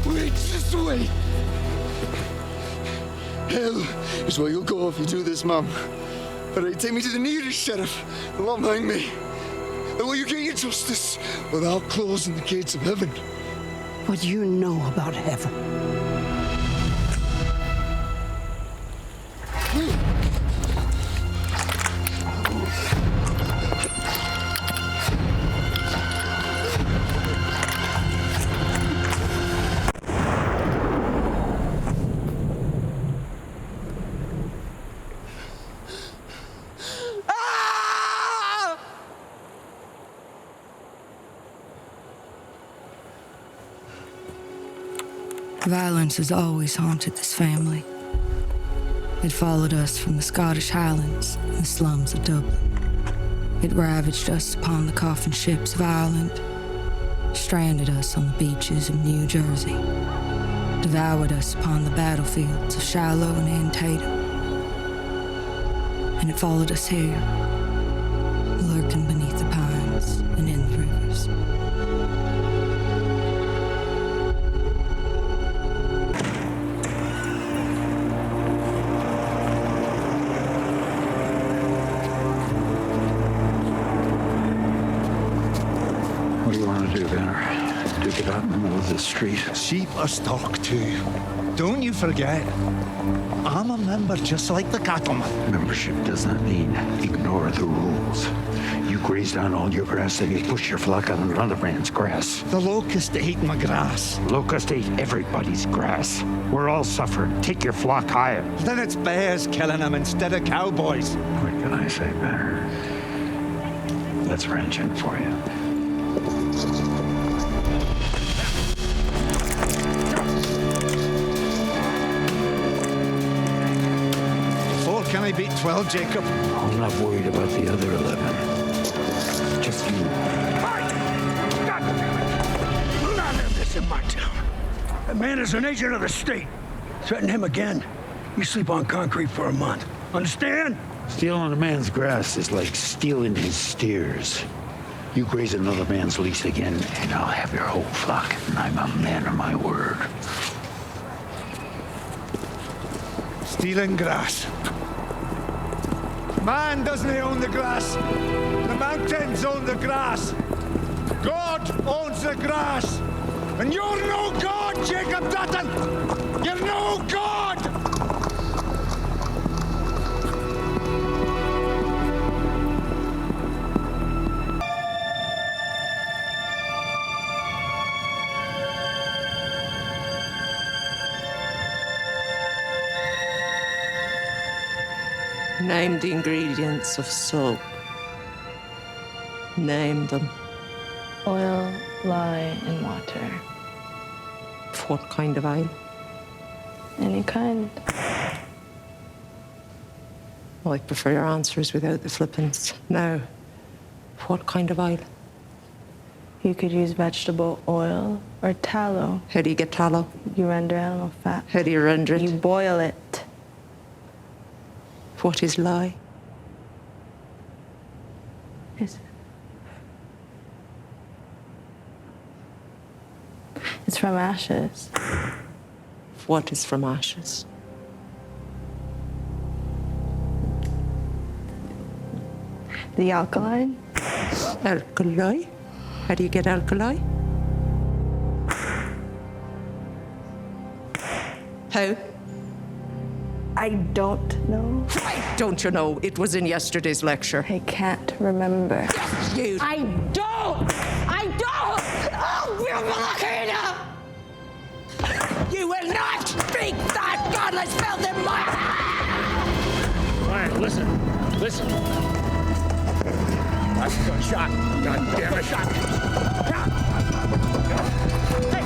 Wait, just wait. Hell is where you'll go if you do this, Mum. All right, take me to the nearest sheriff and let him hang me. And will you get your justice without closing the gates of heaven? What do you know about heaven? Violence has always haunted this family. It followed us from the Scottish Highlands and the slums of Dublin. It ravaged us upon the coffin ships of Ireland, stranded us on the beaches of New Jersey, devoured us upon the battlefields of Shiloh and Antietam. And it followed us here, lurking beneath the pines and in the rivers. What do you want to do there? Duke it out in the middle of the street? Sheep are stock too. Don't you forget, I'm a member just like the cattleman. Membership does not mean ignore the rules. You graze down all your grass, then you push your flock on another man's grass. The locust ate my grass. Locust ate everybody's grass. We're all suffering. Take your flock higher. Then it's bears killing them instead of cowboys. What can I say better? That's ranching for you. Can I beat 12, Jacob? I'm not worried about the other 11. Just you. God damn it! None of this in my town. That man is an agent of the state. Threaten him again, you sleep on concrete for a month. Understand? Stealing a man's grass is like stealing his steers. You graze another man's lease again, and I'll have your whole flock. And I'm a man of my word. Stealing grass. Man doesn't own the grass. The mountains own the grass. God owns the grass. And you're no God, Jacob Dutton! You're no God! Name the ingredients of soap. Name them. Oil, lye, and water. What kind of oil? Any kind. Well, I prefer your answers without the flippants. Now, what kind of oil? You could use vegetable oil or tallow. How do you get tallow? You render animal fat. How do you render it? You boil it. What is lye? It's from ashes. What is from ashes? The alkaline? Alkali? How do you get alkali? How? I don't know. Don't you know? It was in yesterday's lecture. I can't remember. You. I don't! Oh, we're Malakina! You will not speak that godless filth in my house! Quiet, listen. I got shot. God damn it. Shot. Hey,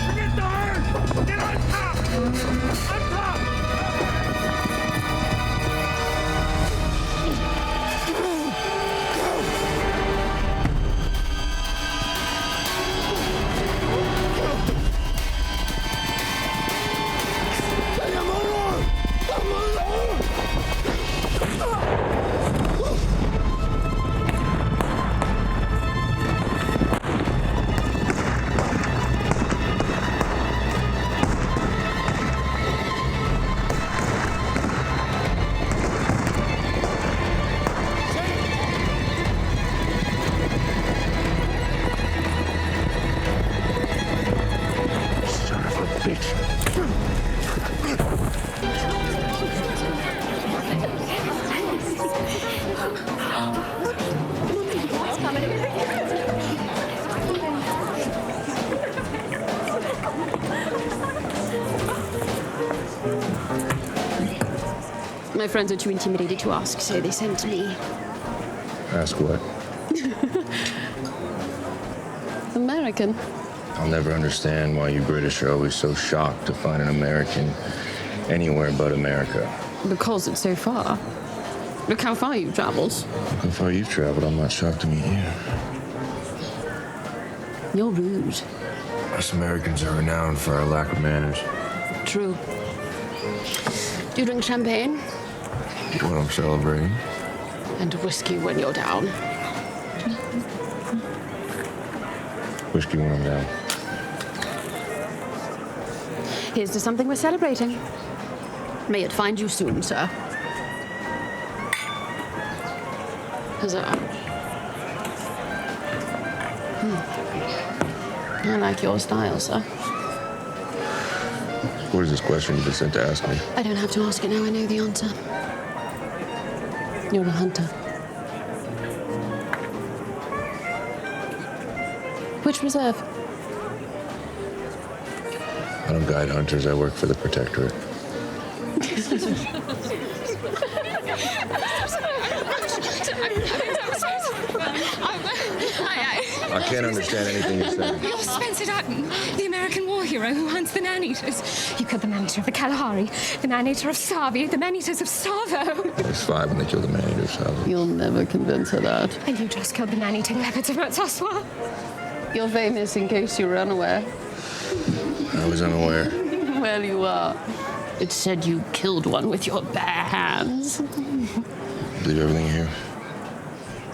forget the herd! Get on top! On top! My friends are too intimidated to ask, so they sent me. Ask what? American. I'll never understand why you British are always so shocked to find an American anywhere but America. Because it's so far. Look how far you've traveled. Look how far you've traveled. I'm not shocked to meet you. You're rude. Us Americans are renowned for our lack of manners. True. Do you drink champagne? When I'm celebrating. And whiskey when you're down. Whiskey when I'm down. Here's to something we're celebrating. May it find you soon, sir. Huzzah. I like your style, sir. What is this question you've been sent to ask me? I don't have to ask it now. I know the answer. You're a hunter. Which reserve? I don't guide hunters. I work for the Protectorate. I can't understand anything you're saying. You're Spencer Dutton, the American war hero who hunts the man-eaters. You killed the man-eater of the Kalahari, the man-eater of Savi, the man-eaters of Savo. There's 5 and they killed the man-eater of Savo. You'll never convince her that. And you just killed the man-eating leopards of Mount Saswa. You're famous in case you were unaware. I was unaware. Well, you are. It said you killed one with your bare hands. Believe everything you hear?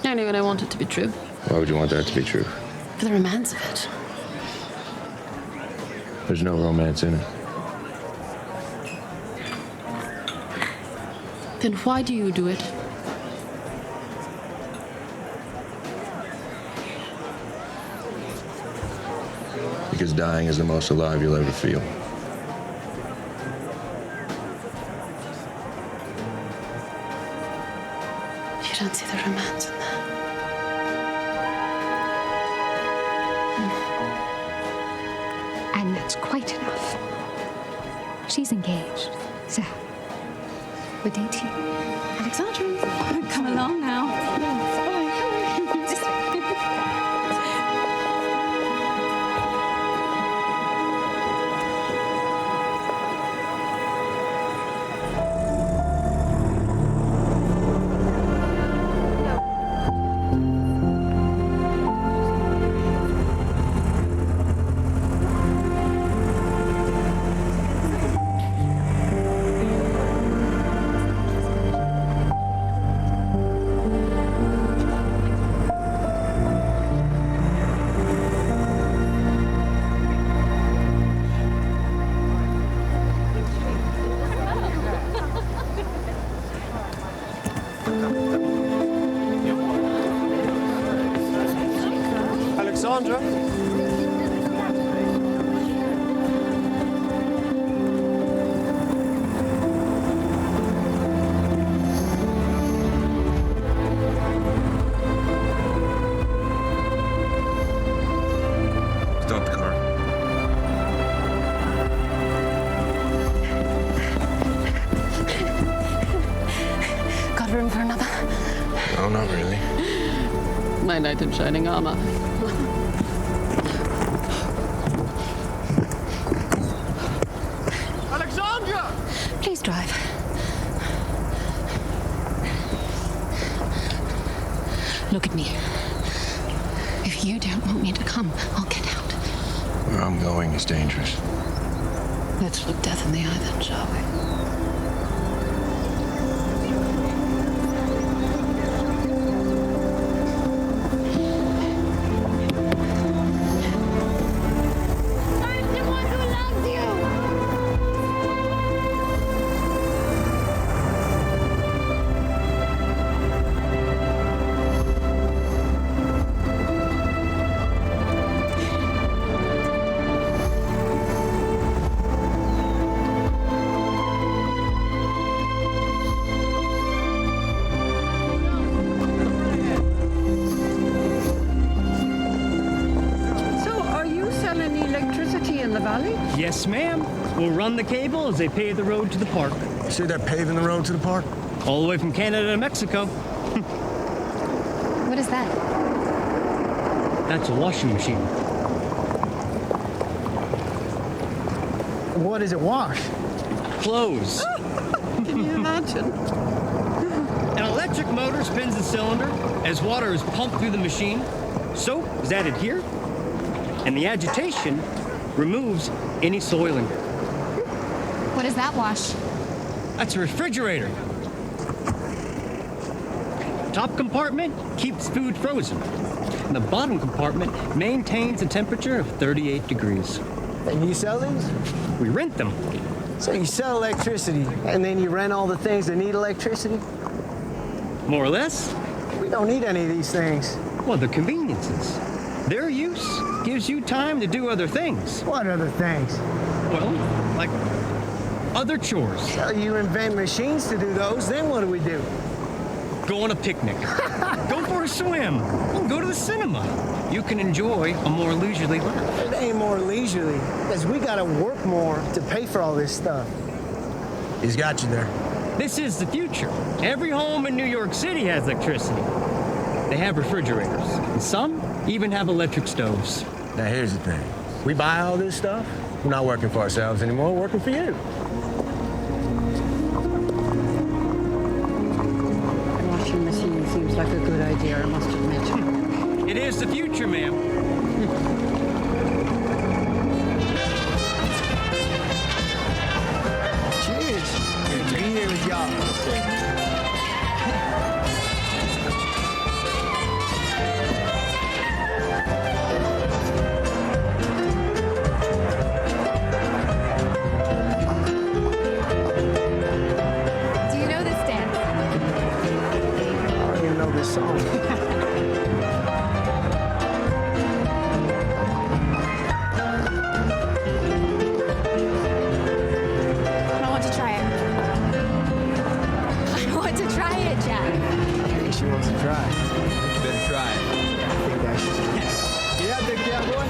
Only when I want it to be true. Why would you want that to be true? For the romance of it. There's no romance in it. Then why do you do it? Because dying is the most alive you'll ever feel. You don't see the romance in that. And that's quite enough. She's engaged, so we'll date you. Alexandra, come along now. Alexandra? Stop the car. Got room for another? No, not really. My knight in shining armor. Alexandra! Please drive. Look at me. If you don't want me to come, I'll get out. Where I'm going is dangerous. Let's look death in the eye then, shall we? Yes, ma'am. We'll run the cable as they pave the road to the park. You say they're paving the road to the park? All the way from Canada to Mexico. What is that? That's a washing machine. What does it wash? Clothes. Can you imagine? An electric motor spins the cylinder as water is pumped through the machine. Soap is added here, and the agitation removes any soiling. What does that wash? That's a refrigerator. Top compartment keeps food frozen. And the bottom compartment maintains a temperature of 38 degrees. And you sell these? We rent them. So you sell electricity, and then you rent all the things that need electricity? More or less. We don't need any of these things. Well, they're conveniences. Their use gives you time to do other things. What other things? Well, like other chores. So you invent machines to do those, then what do we do? Go on a picnic. Go for a swim. Go to the cinema. You can enjoy a more leisurely life. It ain't more leisurely, because we gotta work more to pay for all this stuff. He's got you there. This is the future. Every home in New York City has electricity. They have refrigerators, and some even have electric stoves. Now here's the thing. We buy all this stuff, we're not working for ourselves anymore, we're working for you. Washing machine seems like a good idea, I must admit. It is the future, ma'am. Cheers. Good to be here with y'all. Do you know this dance? I don't even know this song. I want to try it. I want to try it, Jack. I think she wants to try. You better try it. I think I should. Yeah, big cowboy.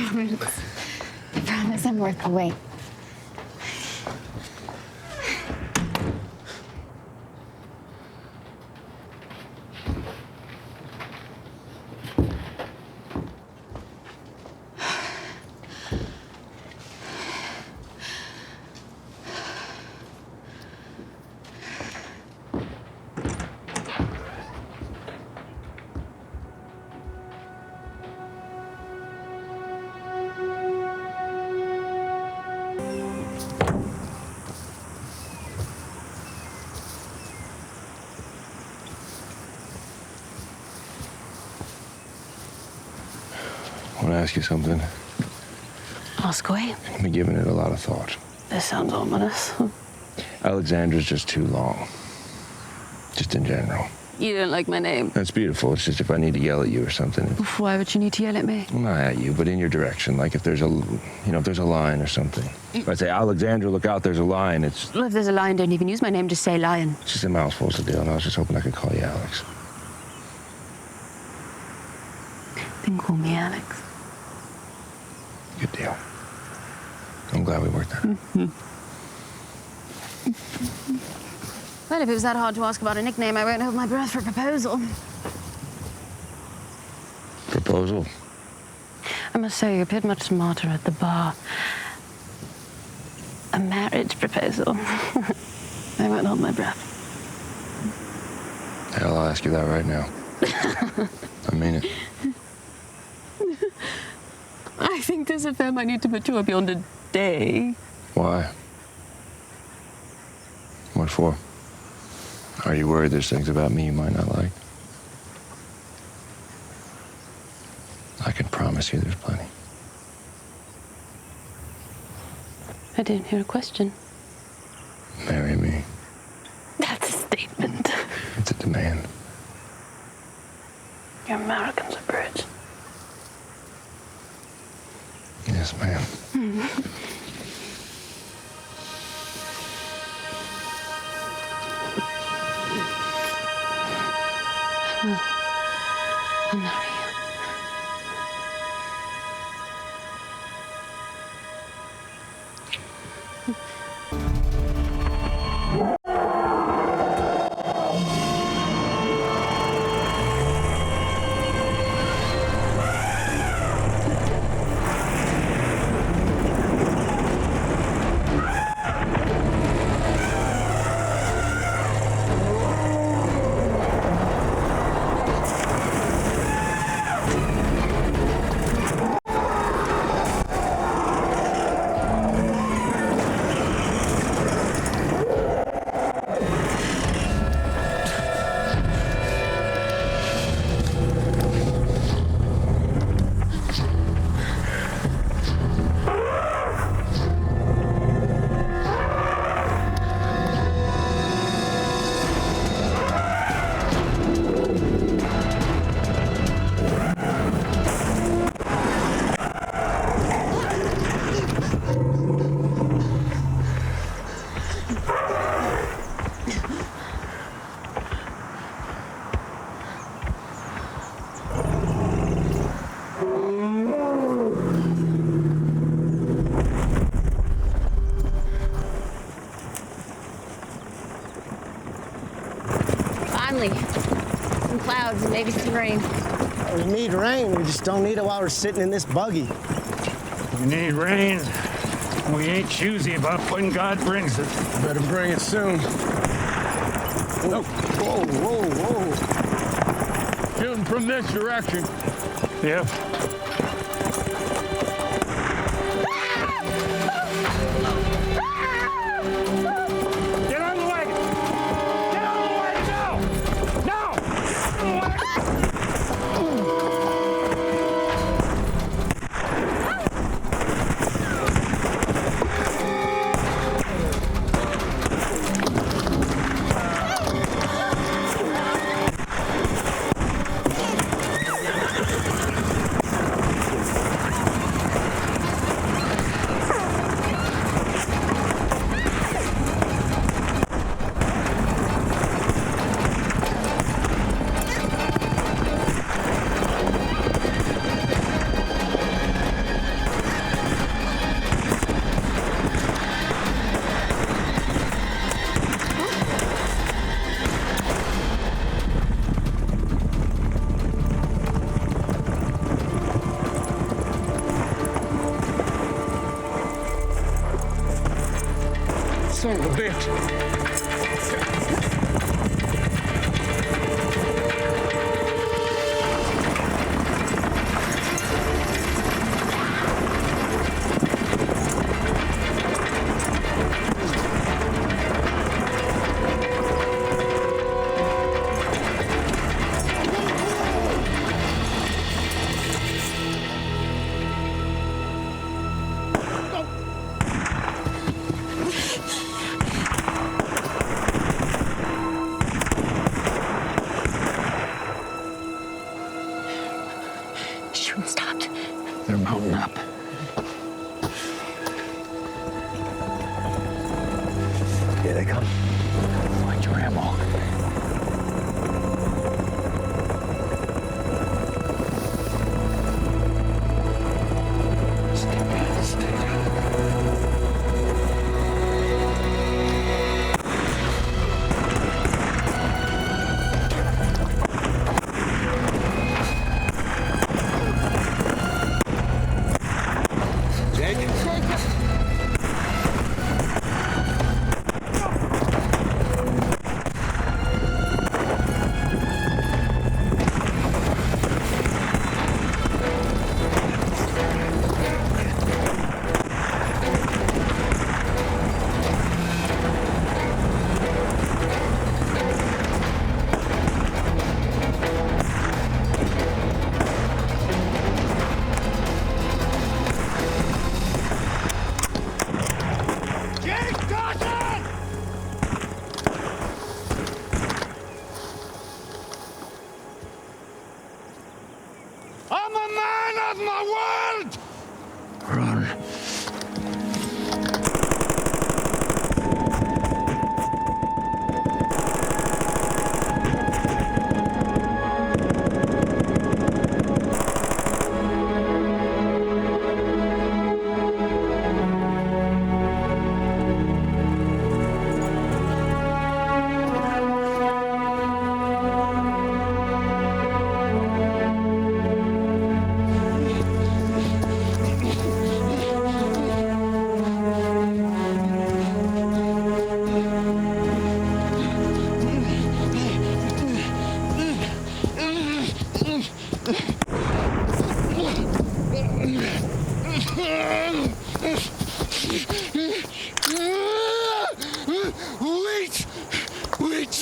I promise I'm worth the wait. I want to ask you something. Ask away. I've been giving it a lot of thought. This sounds ominous. Alexandra's just too long. Just in general. You don't like my name. That's beautiful. It's just if I need to yell at you or something. Why would you need to yell at me? Well, not at you, but in your direction. Like if there's a, if there's a line or something. If I say, Alexandra, look out, there's a line, it's... Well, if there's a lion, don't even use my name, just say lion. It's just a mouthful to do, and I was just hoping I could call you Alex. Then call me Alex. Good deal. I'm glad we worked that out. Well, if it was that hard to ask about a nickname, I won't hold my breath for a proposal. Proposal? I must say, you appeared much smarter at the bar. A marriage proposal. I won't hold my breath. Hell, I'll ask you that right now. I mean it. I think this affair might need to mature beyond a day. Why? What for? Are you worried there's things about me you might not like? I can promise you there's plenty. I didn't hear a question. Marry me. That's a statement. It's a demand. You're Americans are Brits. Yes, ma'am. I'll marry you. Finally, some clouds and maybe some rain. We need rain. We just don't need it while we're sitting in this buggy. We need rain. We ain't choosy about when God brings it. Better bring it soon. Whoa, whoa, whoa. Shooting from this direction. Yep. Get on the wagon! Get on the wagon now! Now! Son of a bitch. Shooting stopped. They're mounting up. Here they come. Find your ammo. Stay down, stay down.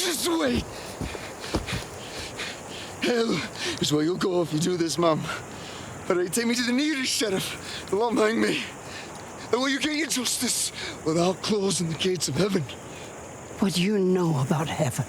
easiest way. Hell is where you'll go if you do this, Mum. All right, take me to the nearest sheriff. They'll not hang me. And will you get your justice without closing the gates of heaven? What do you know about heaven?